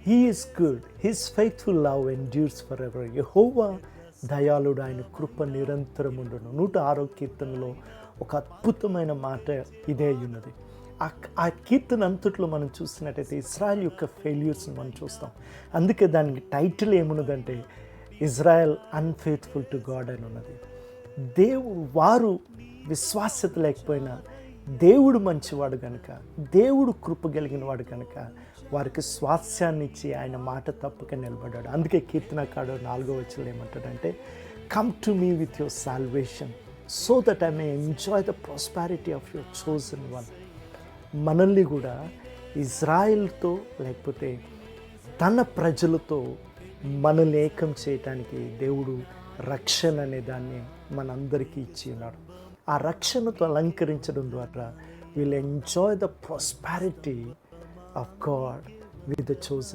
He is good, his faithful love endures for ever. Jehovah దయాళుడు, ఆయన కృప నిరంతరం ఉండును. 106వ కీర్తనలో ఒక అద్భుతమైన మాట ఇదే ఉన్నది. ఆ కీర్తన అంతట్లో మనం చూసినట్టయితే ఇజ్రాయెల్ యొక్క ఫెయిల్యూర్స్ని మనం చూస్తాం. అందుకే దానికి టైటిల్ ఏమున్నదంటే ఇజ్రాయెల్ అన్ఫెయిత్ఫుల్ టు గాడ్ అని ఉన్నది. వారు విశ్వాస్యత లేకపోయినా దేవుడు మంచివాడు కనుక, దేవుడు కృప కలిగిన వాడు కనుక వారికి స్వాస్యాన్ని ఇచ్చి ఆయన మాట తప్పక నిలబడ్డాడు. అందుకే కీర్తనకారుడు 4వ వచనంలో ఏమంటాడంటే, come to me with your salvation so that I may enjoy the prosperity of your chosen one. మనల్ని కూడా ఇజ్రాయిల్తో లేకపోతే తన ప్రజలతో మనల్ని ఏకం చేయటానికి దేవుడు రక్షణ అనే దాన్ని మనందరికీ ఇచ్చి ఉన్నాడు. ఆ రక్షణతో అలంకరించడం ద్వారా will enjoy the prosperity of God with the chosen.